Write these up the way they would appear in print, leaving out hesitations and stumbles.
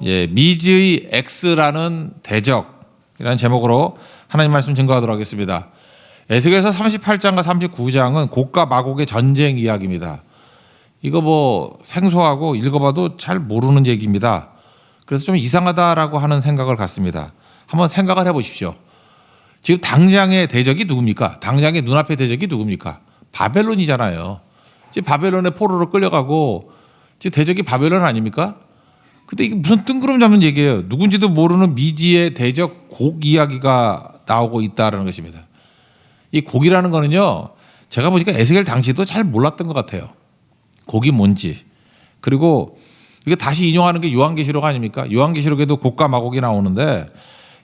예, 미지의 X라는 대적이라는 제목으로 하나님 말씀 증거하도록 하겠습니다. 에스겔서 38장과 39장은 곡과 마곡의 전쟁 이야기입니다. 이거 뭐 생소하고 읽어봐도 잘 모르는 얘기입니다. 그래서 좀 이상하다라고 하는 생각을 갖습니다. 한번 생각을 해보십시오. 지금 당장의 대적이 누굽니까? 당장의 눈앞의 대적이 누굽니까? 바벨론이잖아요. 지금 바벨론의 포로로 끌려가고 지금 대적이 바벨론 아닙니까? 근데 이게 무슨 뜬구름 잡는 얘기예요. 누군지도 모르는 미지의 대적 곡 이야기가 나오고 있다는 것입니다. 이 곡이라는 거는요, 제가 보니까 에스겔 당시도 잘 몰랐던 것 같아요. 곡이 뭔지. 그리고 이게 다시 인용하는 게 요한계시록 아닙니까? 요한계시록에도 곡과 마곡이 나오는데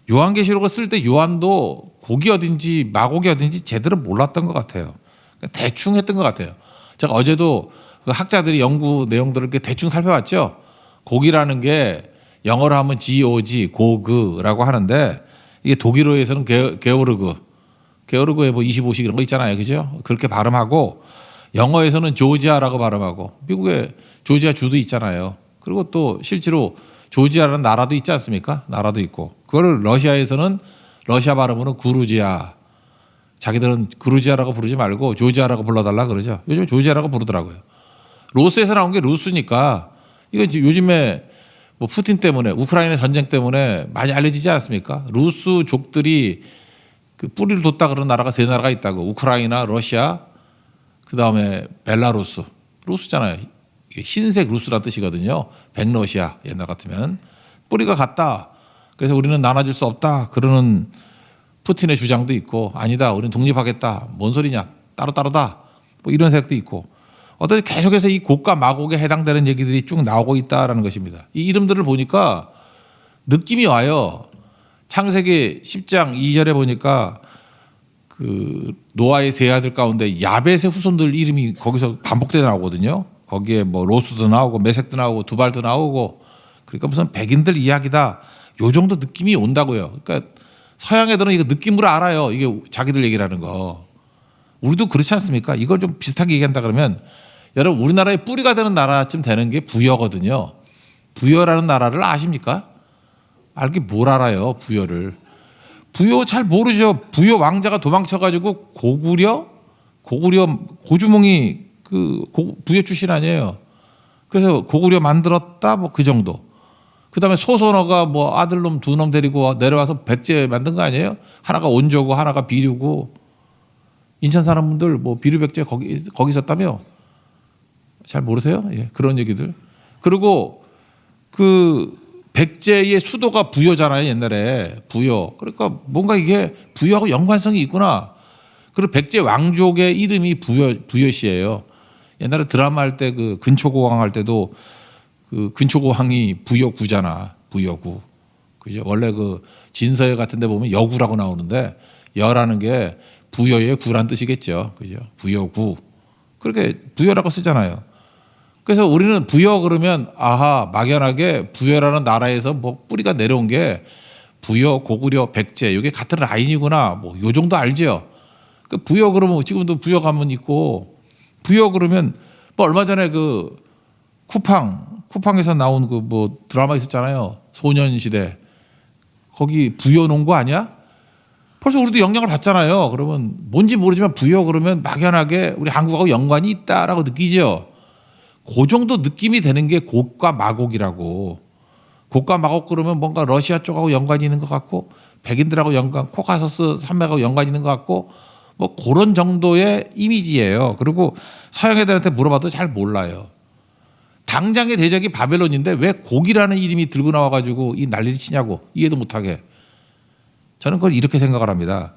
요한계시록을 쓸 때 요한도 곡이 어딘지 마곡이 어딘지 제대로 몰랐던 것 같아요. 대충 했던 것 같아요. 제가 어제도 그 학자들이 연구 내용들을 이렇게 대충 살펴봤죠. 곡이라는 게 영어로 하면 GOG, 고그라고 하는데 이게 독일어에서는 게오르그에 뭐 25식 이런 거 있잖아요. 그죠? 그렇게 발음하고 영어에서는 조지아라고 발음하고 미국에 조지아 주도 있잖아요. 그리고 또 실제로 조지아라는 나라도 있지 않습니까? 나라도 있고. 그걸 러시아에서는 러시아 발음으로 구루지아. 자기들은 구루지아라고 부르지 말고 조지아라고 불러달라 그러죠. 요즘 조지아라고 부르더라고요. 로스에서 나온 게 루스니까 이거 요즘에 뭐 푸틴 때문에 우크라이나 전쟁 때문에 많이 알려지지 않았습니까? 루스족들이 그 뿌리를 뒀다 그러는 나라가 세 나라가 있다고. 우크라이나, 러시아, 그 다음에 벨라루스. 루스잖아요. 이게 흰색 루스란 뜻이거든요. 백러시아 옛날 같으면. 뿌리가 같다. 그래서 우리는 나눠질 수 없다. 그러는 푸틴의 주장도 있고, 아니다. 우리는 독립하겠다. 뭔 소리냐. 따로따로다. 뭐 이런 생각도 있고. 어떻게 계속해서 이 곡과 마곡에 해당되는 얘기들이 쭉 나오고 있다라는 것입니다. 이 이름들을 보니까 느낌이 와요. 창세기 10장 2절에 보니까 그 노아의 세 아들 가운데 야벳의 후손들 이름이 거기서 반복되어 나오거든요. 거기에 뭐 로스도 나오고 메색도 나오고 두발도 나오고, 그러니까 무슨 백인들 이야기다. 요 정도 느낌이 온다고요. 그러니까 서양 애들은 이거 느낌으로 알아요. 이게 자기들 얘기라는 거. 우리도 그렇지 않습니까? 이걸 좀 비슷하게 얘기한다 그러면, 여러분 우리나라의 뿌리가 되는 나라쯤 되는 게 부여거든요. 부여라는 나라를 아십니까? 알기 뭘 알아요, 부여를. 부여 잘 모르죠. 부여 왕자가 도망쳐가지고 고주몽이 그 부여 출신 아니에요. 그래서 고구려 만들었다 뭐 그 정도. 그다음에 소선어가 뭐 아들놈 두 놈 데리고 내려와서 백제 만든 거 아니에요? 하나가 온조고 하나가 비류고. 인천 사람분들 뭐 비류 백제 거기 있었다며? 잘 모르세요? 예, 그런 얘기들. 그리고 그 백제의 수도가 부여잖아요, 옛날에. 부여. 그러니까 뭔가 이게 부여하고 연관성이 있구나. 그리고 백제 왕족의 이름이 부여시예요. 옛날에 드라마 할 때 그 근초고왕 할 때도 그 근초고왕이 부여구잖아. 부여구. 그죠? 원래 그 진서예 같은 데 보면 여구라고 나오는데 여라는 게 부여의 구란 뜻이겠죠. 그죠? 부여구. 그렇게 부여라고 쓰잖아요. 그래서 우리는 부여 그러면 아하 막연하게 부여라는 나라에서 뭐 뿌리가 내려온 게 부여, 고구려, 백제 이게 같은 라인이구나 뭐 요 정도 알죠. 그 부여 그러면 지금도 부여 가면 있고, 부여 그러면 뭐 얼마 전에 그 쿠팡에서 나온 그 뭐 드라마 있었잖아요. 소년시대. 거기 부여 농구 아니야? 벌써 우리도 영향을 받잖아요. 그러면 뭔지 모르지만 부여 그러면 막연하게 우리 한국하고 연관이 있다라고 느끼죠. 그 정도 느낌이 되는 게 곡과 마곡이라고. 곡과 마곡 그러면 뭔가 러시아 쪽하고 연관이 있는 것 같고, 백인들하고 코카서스 산맥하고 연관이 있는 것 같고, 뭐 그런 정도의 이미지예요. 그리고 서양 애들한테 물어봐도 잘 몰라요. 당장의 대적이 바벨론인데 왜 곡이라는 이름이 들고 나와가지고 이 난리를 치냐고, 이해도 못하게. 저는 그걸 이렇게 생각을 합니다.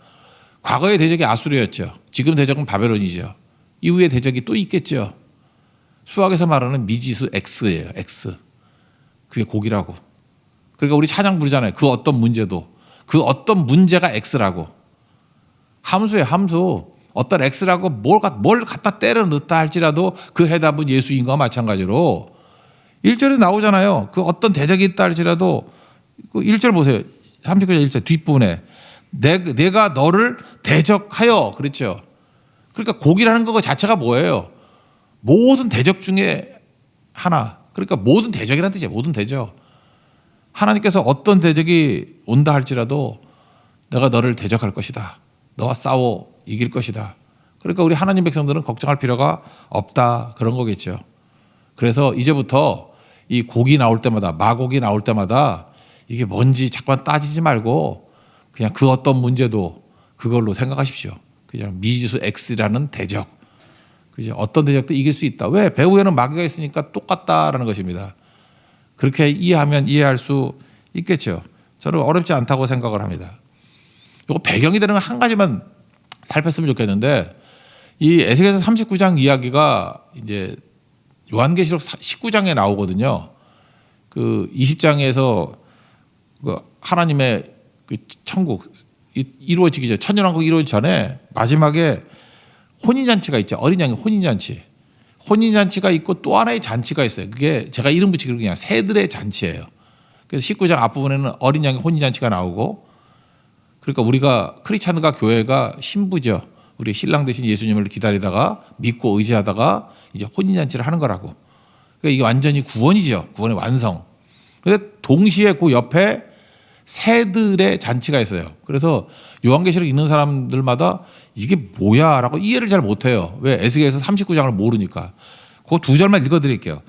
과거의 대적이 아수르였죠. 지금 대적은 바벨론이죠. 이후의 대적이 또 있겠죠. 수학에서 말하는 미지수 X예요. X. 그게 곡이라고. 그러니까 우리 찬양 부르잖아요. 그 어떤 문제도. 그 어떤 문제가 X라고. 함수예요. 함수. 어떤 X라고 뭘 갖다 때려 넣다 할지라도 그 해답은 예수인 거와 마찬가지로 1절에 나오잖아요. 그 어떤 대적이 있다 할지라도 그 1절 보세요. 39절 1절 뒷부분에 내가 너를 대적하여 그랬죠. 그러니까 곡이라는 거 자체가 뭐예요? 모든 대적 중에 하나. 그러니까 모든 대적이라는 뜻이에요. 모든 대적. 하나님께서 어떤 대적이 온다 할지라도 내가 너를 대적할 것이다. 너와 싸워 이길 것이다. 그러니까 우리 하나님 백성들은 걱정할 필요가 없다. 그런 거겠죠. 그래서 이제부터 이 곡이 나올 때마다, 마곡이 나올 때마다 이게 뭔지 잠깐 따지지 말고 그냥 그 어떤 문제도 그걸로 생각하십시오. 그냥 미지수 X라는 대적. 그죠? 어떤 대적도 이길 수 있다. 왜? 배후에는 마귀가 있으니까 똑같다라는 것입니다. 그렇게 이해하면 이해할 수 있겠죠. 저는 어렵지 않다고 생각을 합니다. 이거 배경이 되는 건 한 가지만 살폈으면 좋겠는데, 이 에스겔서 39장 이야기가 이제 요한계시록 19장에 나오거든요. 그 20장에서 그 하나님의 그 천국 이루어지기 전, 천년왕국 이루어지기 전에 마지막에 혼인잔치가 있죠. 어린 양의 혼인잔치. 혼인잔치가 있고 또 하나의 잔치가 있어요. 그게 제가 이름 붙이기로 그냥 새들의 잔치예요. 그래서 19장 앞부분에는 어린 양의 혼인잔치가 나오고, 그러니까 우리가 크리스찬과 교회가 신부죠. 우리 신랑 되신 예수님을 기다리다가 믿고 의지하다가 이제 혼인잔치를 하는 거라고. 그러니까 이게 완전히 구원이죠. 구원의 완성. 근데 동시에 그 옆에 새들의 잔치가 있어요. 그래서 요한계시록 읽는 사람들마다 이게 뭐야 라고 이해를 잘 못해요. 왜? 에스겔서 39장을 모르니까. 그 두 절만 읽어드릴게요.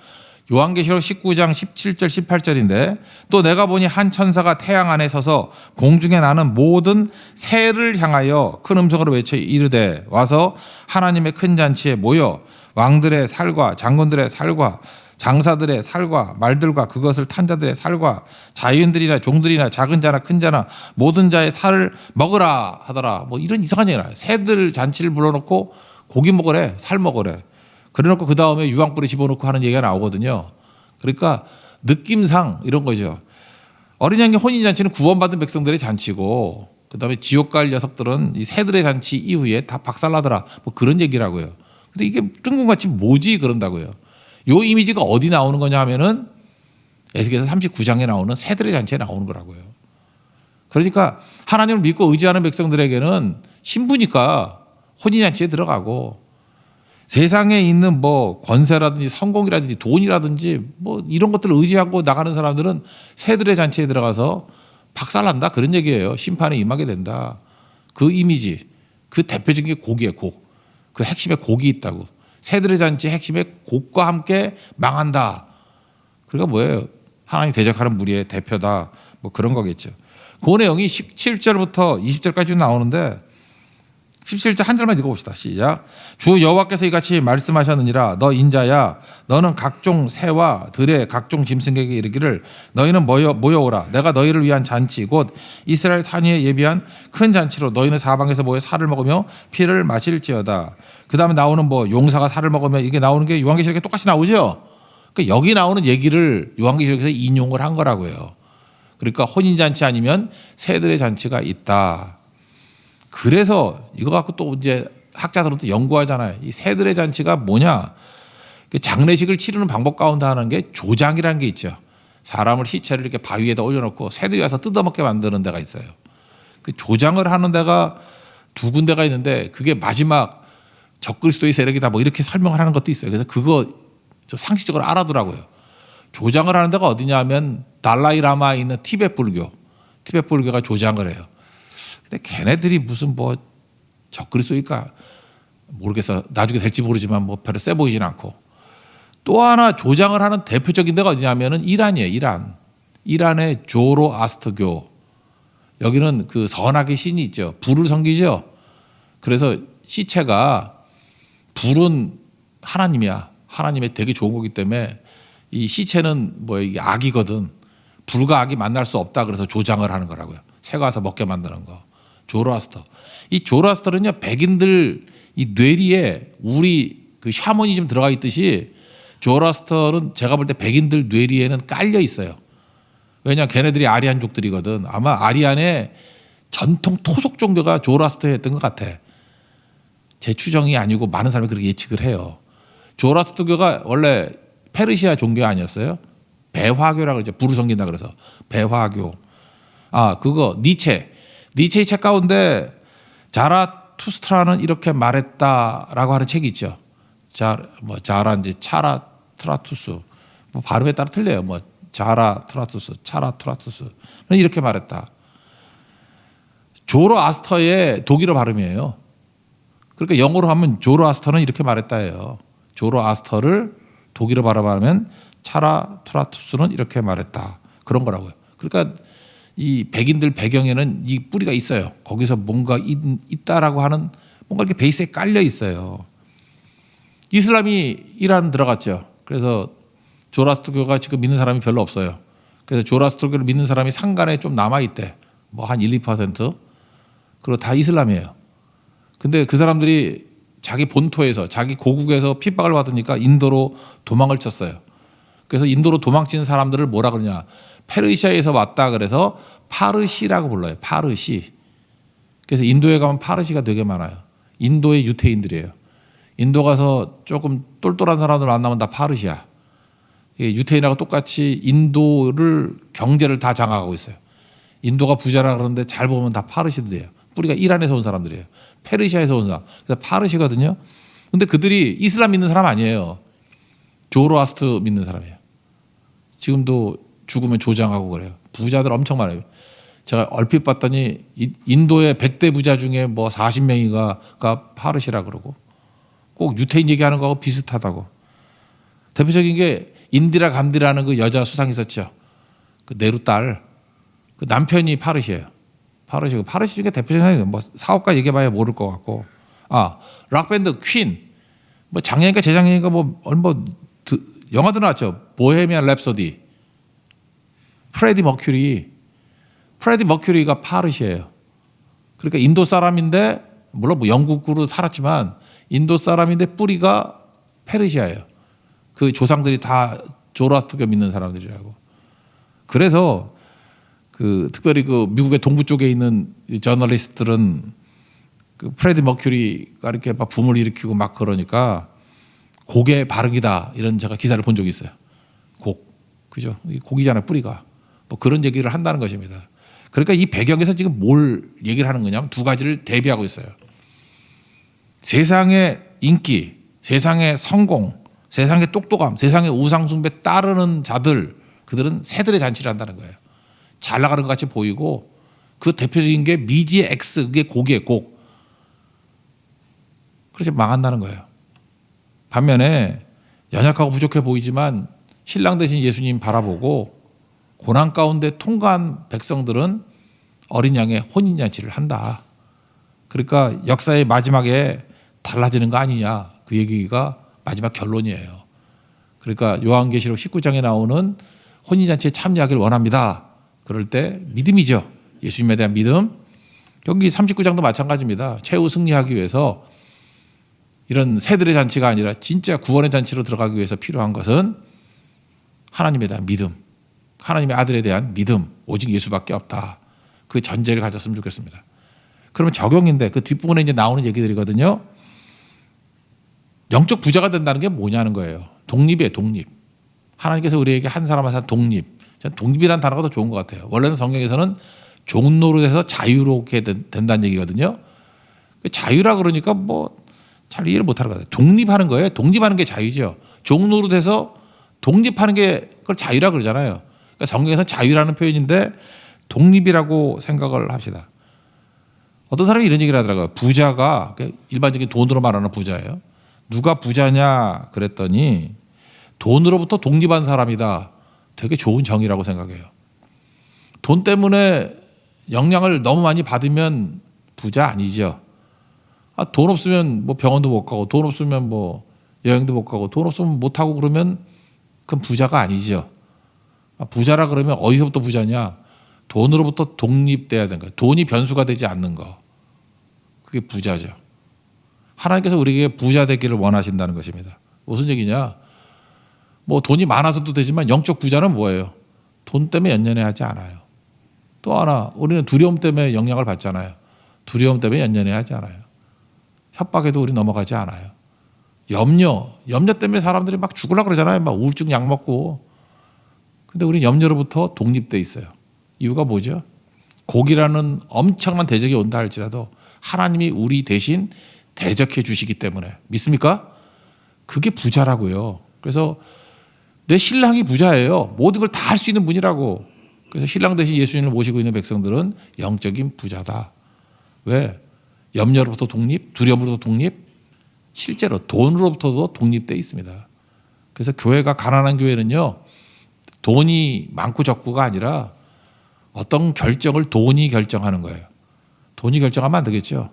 요한계시록 19장 17절 18절인데, 또 내가 보니 한 천사가 태양 안에 서서 공중에 나는 모든 새를 향하여 큰 음성으로 외쳐 이르되, 와서 하나님의 큰 잔치에 모여 왕들의 살과 장군들의 살과 장사들의 살과 말들과 그것을 탄 자들의 살과 자유인들이나 종들이나 작은 자나 큰 자나 모든 자의 살을 먹으라 하더라. 뭐 이런 이상한 얘기나. 새들 잔치를 불러놓고 고기 먹으래, 살 먹으래. 그래놓고 그 다음에 유황불에 집어넣고 하는 얘기가 나오거든요. 그러니까 느낌상 이런 거죠. 어린 양의 혼인잔치는 구원받은 백성들의 잔치고, 그 다음에 지옥 갈 녀석들은 이 새들의 잔치 이후에 다 박살나더라. 뭐 그런 얘기라고요. 근데 이게 뜬금같이 뭐지 그런다고요. 요 이미지가 어디 나오는 거냐 하면은 에스겔서 39장에 나오는 새들의 잔치에 나오는 거라고요. 그러니까 하나님을 믿고 의지하는 백성들에게는 신부니까 혼인잔치에 들어가고, 세상에 있는 뭐 권세라든지 성공이라든지 돈이라든지 뭐 이런 것들을 의지하고 나가는 사람들은 새들의 잔치에 들어가서 박살난다 그런 얘기예요. 심판에 임하게 된다. 그 이미지, 그 대표적인 게 곡이에요. 곡. 그 핵심에 곡이 있다고. 새들의 잔치 핵심에 곡과 함께 망한다. 그러니까 뭐예요? 하나님 대적하는 무리의 대표다. 뭐 그런 거겠죠. 그 내용이 17절부터 20절까지 나오는데, 17절 한 절만 읽어봅시다. 시작. 주 여호와께서 이같이 말씀하셨느니라. 너 인자야, 너는 각종 새와 들의 각종 짐승에게 이르기를, 너희는 모여오라. 내가 너희를 위한 잔치 곧 이스라엘 산 위에 예비한 큰 잔치로 너희는 사방에서 모여 살을 먹으며 피를 마실지어다. 그 다음에 나오는 뭐 용사가 살을 먹으며, 이게 나오는 게 요한계시록에 똑같이 나오죠. 그러니까 여기 나오는 얘기를 요한계시록에서 인용을 한 거라고요. 그러니까 혼인잔치 아니면 새들의 잔치가 있다. 그래서 이거 갖고 또 이제 학자들은 또 연구하잖아요. 이 새들의 잔치가 뭐냐? 장례식을 치르는 방법 가운데 하는 게 조장이라는 게 있죠. 사람을 시체를 이렇게 바위에다 올려놓고 새들이 와서 뜯어먹게 만드는 데가 있어요. 그 조장을 하는 데가 두 군데가 있는데, 그게 마지막 적그리스도의 세력이다 뭐 이렇게 설명을 하는 것도 있어요. 그래서 그거 좀 상식적으로 알아두라고요. 조장을 하는 데가 어디냐 하면 달라이라마에 있는 티베트 불교가 조장을 해요. 근데 걔네들이 무슨 뭐 적그리스도일까 모르겠어. 나중에 될지 모르지만 뭐 별로 세 보이진 않고. 또 하나 조장을 하는 대표적인 데가 어디냐면은 이란이에요. 이란의 조로아스터교. 여기는 그 선악의 신이 있죠. 불을 섬기죠. 그래서 시체가, 불은 하나님이야. 하나님의 되게 좋은 거기 때문에 이 시체는 뭐 이게 악이거든. 불과 악이 만날 수 없다. 그래서 조장을 하는 거라고요. 새가 와서 먹게 만드는 거. 조로아스터. 이 조로아스터는요, 백인들 이 뇌리에 우리 그 샤머니즘 들어가 있듯이, 조로아스터는 제가 볼 때 백인들 뇌리에는 깔려 있어요. 왜냐, 걔네들이 아리안족들이거든. 아마 아리안의 전통 토속 종교가 조로아스터였던 것 같아. 제 추정이 아니고 많은 사람이 그렇게 예측을 해요. 조로아스터교가 원래 페르시아 종교 아니었어요? 배화교라고 그러죠. 불을 섬긴다 그래서 배화교. 그거 니체의 책 가운데 자라투스트라는 이렇게 말했다라고 하는 책이 있죠. 자라인지 차라트라투스. 뭐 발음에 따라 틀려요. 뭐 자라투라투스, 차라투라투스 이렇게 말했다. 조로아스터의 독일어 발음이에요. 그러니까 영어로 하면 조로아스터는 이렇게 말했다예요. 조로아스터를 독일어 발음하면 차라투라투스는 이렇게 말했다. 그런 거라고요. 그러니까 이 백인들 배경에는 이 뿌리가 있어요. 거기서 뭔가 있다라고 하는 뭔가 이렇게 베이스에 깔려 있어요. 이슬람이 이란 들어갔죠. 그래서 조라스터교가 지금 믿는 사람이 별로 없어요. 그래서 조라스터교를 믿는 사람이 상간에 좀 남아 있대. 뭐 한 1, 2%. 그리고 다 이슬람이에요. 근데 그 사람들이 자기 본토에서 자기 고국에서 핍박을 받으니까 인도로 도망을 쳤어요. 그래서 인도로 도망친 사람들을 뭐라 그러냐? 페르시아에서 왔다 그래서 파르시라고 불러요. 파르시. 그래서 인도에 가면 파르시가 되게 많아요. 인도의 유태인들이에요. 인도 가서 조금 똘똘한 사람들 만나면 다 파르시야. 유태인하고 똑같이 인도를 경제를 다 장악하고 있어요. 인도가 부자라 그러는데 잘 보면 다 파르시들이에요. 뿌리가 이란에서 온 사람들이에요. 페르시아에서 온 사람. 그래서 파르시거든요. 근데 그들이 이슬람 믿는 사람 아니에요. 조로아스터 믿는 사람이에요. 지금도 죽으면 조장하고 그래요. 부자들 엄청 많아요. 제가 얼핏 봤더니 인도의 100대 부자 중에 뭐 40명이가 파르시라 그러고 꼭 유태인 얘기하는 거하고 비슷하다고. 대표적인 게 인디라 간디라는 그 여자 수상이 있었죠. 그 네루 딸. 그 남편이 파르시예요. 파르시. 파르시 중에 대표적인 뭐 사업가 얘기해봐야 모를 것 같고. 아, 락밴드 퀸. 뭐 작년인가 재작년인가 뭐 영화도 나왔죠. 보헤미안 랩소디. 프레디 머큐리가 파르시예요. 그러니까 인도 사람인데 물론 뭐 영국으로 살았지만 인도 사람인데 뿌리가 페르시아예요. 그 조상들이 다 조라스터교 믿는 사람들이라고. 그래서 그 특별히 그 미국의 동부 쪽에 있는 저널리스트들은 그 프레디 머큐리가 이렇게 막 붐을 일으키고 막 그러니까 곡의 발흥이다 이런 제가 기사를 본 적이 있어요. 곡, 그죠? 곡이잖아요, 뿌리가. 뭐 그런 얘기를 한다는 것입니다. 그러니까 이 배경에서 지금 뭘 얘기를 하는 거냐면 두 가지를 대비하고 있어요. 세상의 인기, 세상의 성공, 세상의 똑똑함, 세상의 우상숭배 따르는 자들, 그들은 새들의 잔치를 한다는 거예요. 잘 나가는 것 같이 보이고 그 대표적인 게 미지의 X, 그게 곡이에요, 곡. 그래서 망한다는 거예요. 반면에 연약하고 부족해 보이지만 신랑 대신 예수님 바라보고 고난 가운데 통과한 백성들은 어린 양의 혼인잔치를 한다. 그러니까 역사의 마지막에 달라지는 거 아니냐. 그 얘기가 마지막 결론이에요. 그러니까 요한계시록 19장에 나오는 혼인잔치에 참여하기를 원합니다. 그럴 때 믿음이죠. 예수님에 대한 믿음. 여기 39장도 마찬가지입니다. 최후 승리하기 위해서 이런 새들의 잔치가 아니라 진짜 구원의 잔치로 들어가기 위해서 필요한 것은 하나님에 대한 믿음. 하나님의 아들에 대한 믿음. 오직 예수밖에 없다. 그 전제를 가졌으면 좋겠습니다. 그러면 적용인데 그 뒷부분에 이제 나오는 얘기들이거든요. 영적 부자가 된다는 게 뭐냐는 거예요. 독립이에요, 독립. 하나님께서 우리에게 한 사람 한 사람 독립. 저는 독립이라는 단어가 더 좋은 것 같아요. 원래는 성경에서는 종 노릇에서 자유롭게 된다는 얘기거든요. 자유라 그러니까 뭐 잘 이해를 못하는 것 같아요. 독립하는 거예요. 독립하는 게 자유죠. 종 노릇에서 독립하는 게 그걸 자유라 그러잖아요. 그러니까 성경에서 자유라는 표현인데 독립이라고 생각을 합시다. 어떤 사람이 이런 얘기를 하더라고요. 부자가 일반적인 돈으로 말하는 부자예요. 누가 부자냐 그랬더니 돈으로부터 독립한 사람이다. 되게 좋은 정의라고 생각해요. 돈 때문에 영향을 너무 많이 받으면 부자 아니죠. 돈 없으면 뭐 병원도 못 가고 돈 없으면 뭐 여행도 못 가고 돈 없으면 못 하고 그러면 그건 부자가 아니죠. 부자라 그러면 어디서부터 부자냐? 돈으로부터 독립돼야 되는 거예요. 돈이 변수가 되지 않는 거. 그게 부자죠. 하나님께서 우리에게 부자 되기를 원하신다는 것입니다. 무슨 얘기냐? 뭐 돈이 많아서도 되지만 영적 부자는 뭐예요? 돈 때문에 연연해하지 않아요. 또 하나, 우리는 두려움 때문에 영향을 받잖아요. 두려움 때문에 연연해하지 않아요. 협박에도 우리 넘어가지 않아요. 염려 때문에 사람들이 막 죽으려고 그러잖아요. 막 우울증 약 먹고. 근데 우리 염려로부터 독립돼 있어요. 이유가 뭐죠? 곡이라는 엄청난 대적이 온다 할지라도 하나님이 우리 대신 대적해 주시기 때문에. 믿습니까? 그게 부자라고요. 그래서 내 신랑이 부자예요. 모든 걸 다 할 수 있는 분이라고. 그래서 신랑 대신 예수님을 모시고 있는 백성들은 영적인 부자다. 왜? 염려로부터 독립, 두려움으로부터 독립, 실제로 돈으로부터도 독립되어 있습니다. 그래서 교회가 가난한 교회는요, 돈이 많고 적고가 아니라 어떤 결정을 돈이 결정하는 거예요. 돈이 결정하면 안 되겠죠.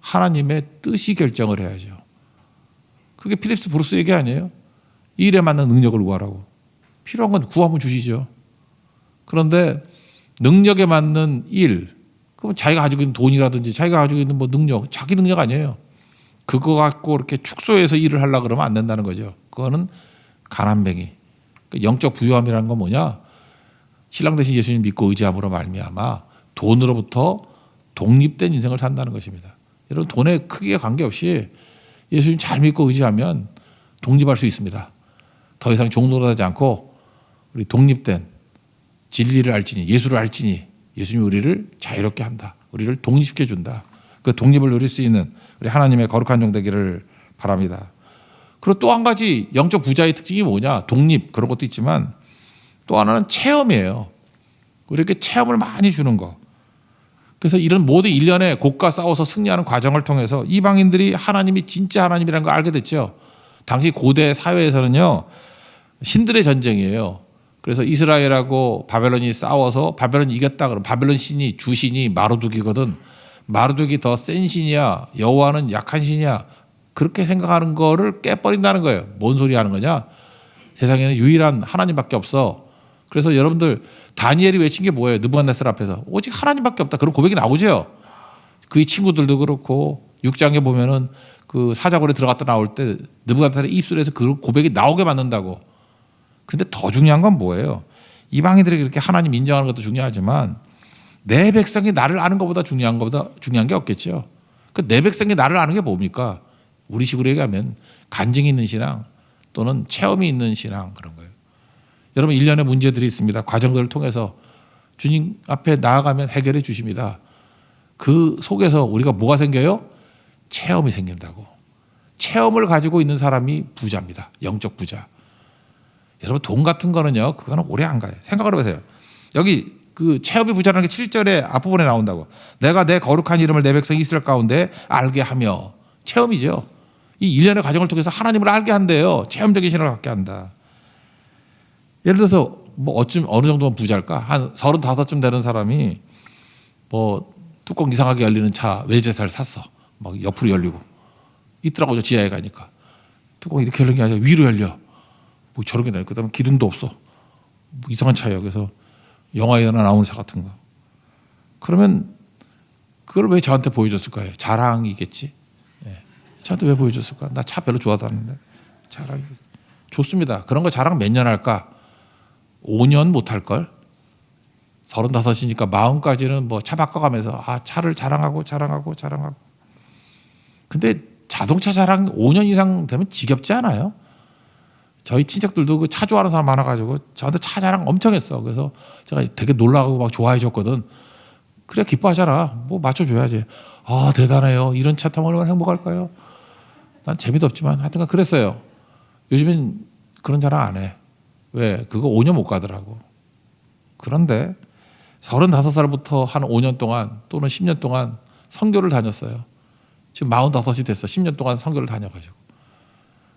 하나님의 뜻이 결정을 해야죠. 그게 필립스 브루스 얘기 아니에요? 이 일에 맞는 능력을 구하라고. 필요한 건 구하면 주시죠. 그런데 능력에 맞는 일, 그럼 자기가 가지고 있는 돈이라든지 자기가 가지고 있는 뭐 능력, 자기 능력 아니에요. 그거 갖고 이렇게 축소해서 일을 하려고 그러면 안 된다는 거죠. 그거는 가난뱅이. 영적 부유함이라는 건 뭐냐? 신랑 대신 예수님 믿고 의지함으로 말미암아 돈으로부터 독립된 인생을 산다는 것입니다. 여러분, 돈의 크기에 관계없이 예수님 잘 믿고 의지하면 독립할 수 있습니다. 더 이상 종노릇하지 않고 우리 독립된 진리를 알지니, 예수를 알지니 예수님이 우리를 자유롭게 한다. 우리를 독립시켜 준다. 그 독립을 누릴 수 있는 우리 하나님의 거룩한 종 되기를 바랍니다. 그리고 또 한 가지 영적 부자의 특징이 뭐냐? 독립, 그런 것도 있지만 또 하나는 체험이에요. 우리에게 체험을 많이 주는 거. 그래서 이런 모든 일련의 곡과 싸워서 승리하는 과정을 통해서 이방인들이 하나님이 진짜 하나님이라는 걸 알게 됐죠. 당시 고대 사회에서는요, 신들의 전쟁이에요. 그래서 이스라엘하고 바벨론이 싸워서 바벨론이 이겼다 그러면 바벨론 신이 주신이 마르둑이거든. 마르둑이 더 센 신이야, 여호와는 약한 신이야, 그렇게 생각하는 거를 깨버린다는 거예요. 뭔 소리 하는 거냐? 세상에는 유일한 하나님밖에 없어. 그래서 여러분들 다니엘이 외친 게 뭐예요? 느부갓네살 앞에서 오직 하나님밖에 없다. 그런 고백이 나오죠. 그의 친구들도 그렇고 6장에 보면은 그 사자굴에 들어갔다 나올 때 느부갓네살의 입술에서 그 고백이 나오게 만든다고. 근데 더 중요한 건 뭐예요? 이방인들이 그렇게 하나님 인정하는 것도 중요하지만 내 백성이 나를 아는 것보다 중요한 게 없겠죠. 그 내 백성이 나를 아는 게 뭡니까? 우리 식으로 얘기하면 간증이 있는 신앙 또는 체험이 있는 신앙, 그런 거예요. 여러분, 일련의 문제들이 있습니다. 과정들을 통해서 주님 앞에 나아가면 해결해 주십니다. 그 속에서 우리가 뭐가 생겨요? 체험이 생긴다고. 체험을 가지고 있는 사람이 부자입니다. 영적 부자. 여러분, 돈 같은 거는요, 그거는 오래 안 가요. 생각을 해보세요. 여기 그 체험이 부자라는 게 7절에 앞부분에 나온다고. 내가 내 거룩한 이름을 내 백성 이스라엘 가운데 알게 하며. 체험이죠. 이 일련의 과정을 통해서 하나님을 알게 한대요. 체험적인 신앙을 갖게 한다. 예를 들어서 뭐 어느 정도면 부자일까? 한 35쯤 되는 사람이 뭐 뚜껑 이상하게 열리는 차 외제차를 샀어. 막 옆으로 열리고 있더라고요. 지하에 가니까 뚜껑 이렇게 열리는 게 아니라 위로 열려. 뭐 저런 게 나요. 그다음에 기둥도 없어. 뭐 이상한 차예요. 그래서 영화에나 나오는 차 같은 거. 그러면 그걸 왜 저한테 보여줬을까요? 자랑이겠지. 예. 저한테 왜 보여줬을까? 나 차 별로 좋아하지 않는데. 자랑. 좋습니다. 그런 거 자랑 몇 년 할까? 5년 못 할걸? 35이니까 40까지는 뭐 차 바꿔가면서 차를 자랑하고. 근데 자동차 자랑 5년 이상 되면 지겹지 않아요? 저희 친척들도 그 차 좋아하는 사람 많아가지고 저한테 차 자랑 엄청 했어. 그래서 제가 되게 놀라고 막 좋아해 줬거든. 그래, 기뻐하잖아. 뭐 맞춰줘야지. 대단해요. 이런 차 타면 얼마나 행복할까요? 난 재미도 없지만 하여튼 그랬어요. 요즘엔 그런 자랑 안 해. 왜? 그거 5년 못 가더라고. 그런데 35살부터 한 5년 동안 또는 10년 동안 선교를 다녔어요. 지금 45이 됐어. 10년 동안 선교를 다녀가지고.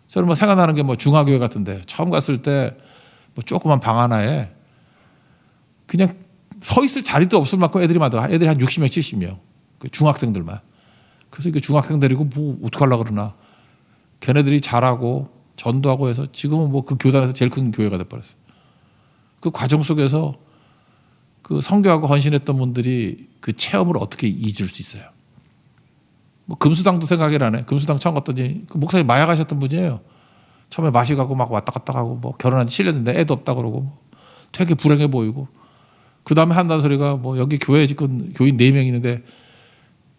저는 뭐 생각나는 게 뭐 중화교회 같은데 처음 갔을 때 뭐 조그만 방 하나에 그냥 서 있을 자리도 없을 만큼 애들이 많더라. 애들이 한 60명, 70명. 그 중학생들만. 그래서 그 중학생 데리고 뭐 어떡하려고 그러나. 걔네들이 잘하고 전도하고 해서 지금은 뭐 그 교단에서 제일 큰 교회가 돼버렸어요. 그 과정 속에서 그 선교하고 헌신했던 분들이 그 체험을 어떻게 잊을 수 있어요? 뭐 금수당도 생각이 나네. 금수당 처음 갔더니 그 목사님 마약하셨던 분이에요. 처음에 마시고 막 왔다 갔다 하고 뭐 결혼한 지 7년 됐는데 애도 없다 그러고 뭐 되게 불행해 보이고 그 다음에 한다는 소리가 뭐 여기 교회에 지금 교인 4명 있는데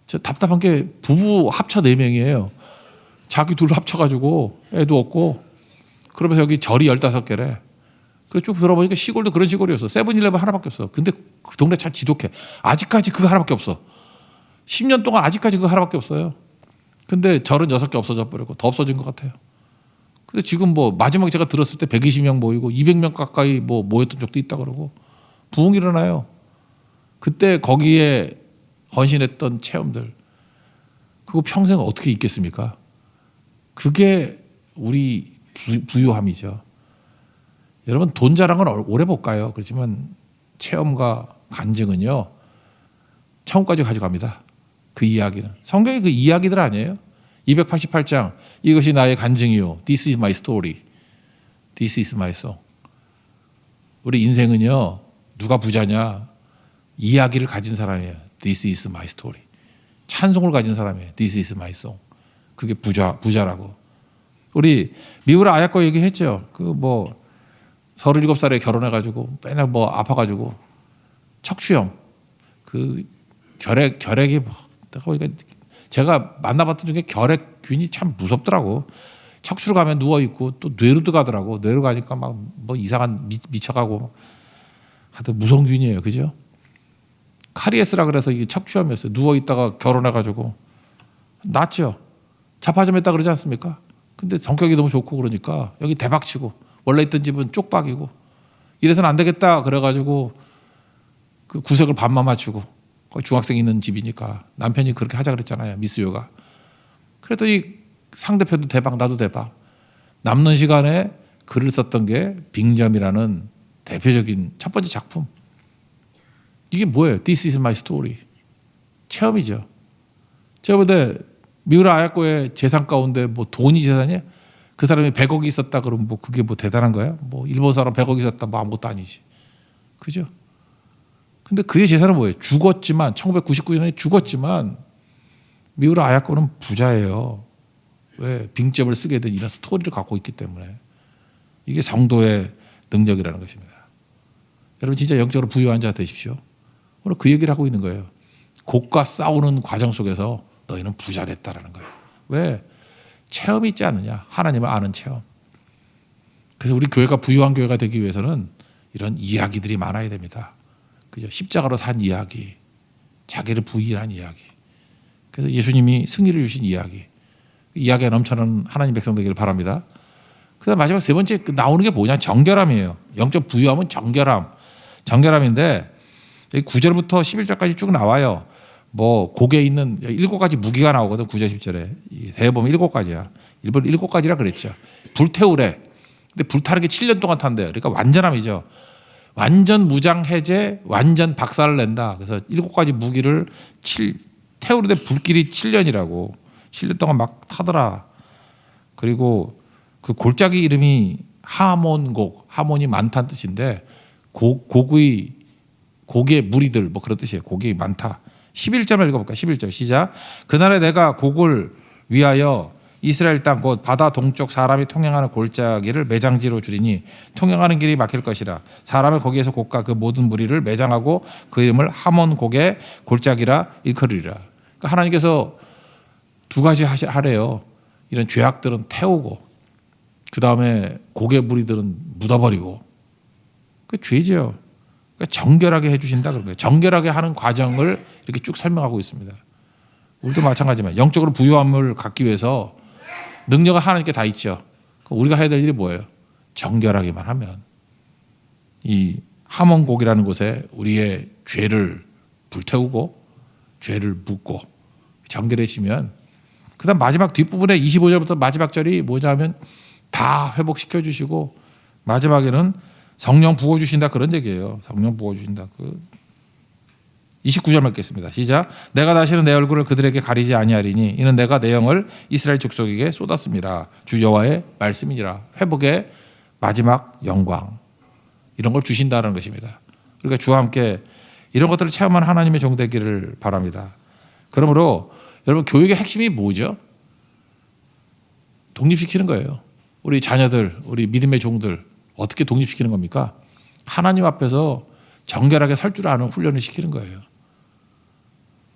저 답답한 게 부부 합쳐 4명이에요. 자기 둘 합쳐가지고 애도 없고 그러면서 여기 절이 15개래. 그 쭉 들어보니까 시골도 그런 시골이었어. 세븐일레븐 하나밖에 없어. 근데 그 동네 참 지독해. 아직까지 그거 하나밖에 없어. 10년 동안 아직까지 그거 하나밖에 없어요. 근데 절은 6개 없어져 버리고 더 없어진 것 같아요. 근데 지금 뭐 마지막에 제가 들었을 때 120명 모이고 200명 가까이 뭐 모였던 적도 있다 그러고 부흥이 일어나요. 그때 거기에 헌신했던 체험들 그거 평생 어떻게 잊겠습니까? 그게 우리 부유함이죠. 여러분 돈 자랑은 오래 못 가요. 그렇지만 체험과 간증은요. 천국까지 가져갑니다. 그 이야기는. 성경이 그 이야기들 아니에요. 288장 이것이 나의 간증이요. This is my story. This is my song. 우리 인생은요. 누가 부자냐. 이야기를 가진 사람이에요. This is my story. 찬송을 가진 사람이에요. This is my song. 그게 부자라고. 우리 미우라 아야코 얘기했죠. 그 뭐 37살에 결혼해가지고 맨날 뭐 아파가지고 척추염 그 결핵이 뭐 제가 만나봤던 중에 결핵균이 참 무섭더라고. 척추로 가면 누워 있고 또 뇌로도 가더라고. 뇌로 가니까 막 뭐 이상한 미쳐가고 하여튼 무서운 균이에요, 그죠? 카리에스라 그래서 이게 척추염이었어요. 누워 있다가 결혼해가지고 낫죠. 자파점했다 그러지 않습니까? 근데 성격이 너무 좋고 그러니까 여기 대박치고 원래 있던 집은 쪽박이고 이래서는 안 되겠다 그래가지고 그 구색을 반만 맞추고 거기 중학생 있는 집이니까 남편이 그렇게 하자 그랬잖아요. 미스요가. 그랬더니 상대편도 대박 나도 대박. 남는 시간에 글을 썼던 게 빙점이라는 대표적인 첫 번째 작품. 이게 뭐예요? This is my story. 체험이죠. 제가 볼때 미우라 아야코의 재산 가운데 뭐 돈이 재산이에요? 그 사람이 100억이 있었다 그러면 뭐 그게 뭐 대단한 거야? 뭐 일본 사람 100억이 있었다 뭐 아무것도 아니지. 그죠? 근데 그의 재산은 뭐예요? 죽었지만 1999년에 죽었지만 미우라 아야코는 부자예요. 왜? 빙점을 쓰게 된 이런 스토리를 갖고 있기 때문에. 이게 성도의 능력이라는 것입니다. 여러분 진짜 영적으로 부유한 자 되십시오. 오늘 그 얘기를 하고 있는 거예요. 곡과 싸우는 과정 속에서 너희는 부자 됐다라는 거예요. 왜? 체험이 있지 않느냐. 하나님을 아는 체험. 그래서 우리 교회가 부유한 교회가 되기 위해서는 이런 이야기들이 많아야 됩니다. 그죠? 십자가로 산 이야기, 자기를 부인한 이야기. 그래서 예수님이 승리를 주신 이야기. 이야기가 넘쳐나는 하나님 백성 되기를 바랍니다. 그다음 마지막 세 번째 나오는 게 뭐냐? 정결함이에요. 영적 부유함은 정결함. 정결함인데 9절부터 11절까지 쭉 나와요. 뭐 곡에 있는 7가지 무기가 나오거든. 9절 10절에. 대해 보면 7가지야. 일본 7가지라 그랬죠. 불태우래. 근데 불타는 게 7년 동안 탄대요. 그러니까 완전함이죠. 완전 무장 해제, 완전 박살을 낸다. 그래서 7가지 무기를 태우는데 불길이 7년이라고. 7년 동안 막 타더라. 그리고 그 골짜기 이름이 하몬곡, 하몬이 많다는 뜻인데 곡의 무리들 뭐 그런 뜻이에요. 곡이 많다. 11절을 읽어볼까? 11절 시작. 그날에 내가 곡을 위하여 이스라엘 땅 곧 바다 동쪽 사람이 통행하는 골짜기를 매장지로 줄이니 통행하는 길이 막힐 것이라. 사람을 거기에서 곡과 그 모든 무리를 매장하고 그 이름을 하몬곡의 골짜기라 일컬으리라. 그러니까 하나님께서 두 가지 하래요. 이런 죄악들은 태우고 그 다음에 곡의 무리들은 묻어버리고. 그 죄죠. 그러니까 정결하게 해주신다 그런 거예요. 정결하게 하는 과정을 이렇게 쭉 설명하고 있습니다. 우리도 마찬가지지만 영적으로 부유함을 갖기 위해서 능력은 하나님께 다 있죠. 우리가 해야 될 일이 뭐예요? 정결하게만 하면 이 하몬곡이라는 곳에 우리의 죄를 불태우고 죄를 묻고 정결해지면 그다음 마지막 뒷부분에 25절부터 마지막 절이 뭐냐면 다 회복시켜 주시고 마지막에는 성령 부어 주신다 그런 얘기예요. 성령 부어 주신다. 29절 읽겠습니다. 시작. 내가 다시는 내 얼굴을 그들에게 가리지 아니하리니 이는 내가 내 영을 이스라엘 족속에게 쏟았습니다. 주 여호와의 말씀이니라. 회복의 마지막 영광. 이런 걸 주신다는 것입니다. 그러니까 주와 함께 이런 것들을 체험한 하나님의 종 되기를 바랍니다. 그러므로 여러분 교육의 핵심이 뭐죠? 독립시키는 거예요. 우리 자녀들, 우리 믿음의 종들 어떻게 독립시키는 겁니까? 하나님 앞에서 정결하게 설 줄 아는 훈련을 시키는 거예요.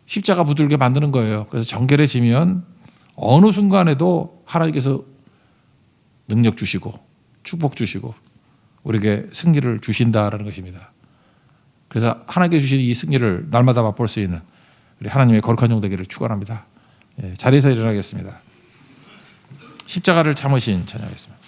십자가 붙들게 만드는 거예요. 그래서 정결해지면 어느 순간에도 하나님께서 능력 주시고 축복 주시고 우리에게 승리를 주신다라는 것입니다. 그래서 하나님께 주신 이 승리를 날마다 맛볼 수 있는 우리 하나님의 거룩한 종 되기를 축원합니다. 자리에서 일어나겠습니다. 십자가를 참으신 찬양하겠습니다.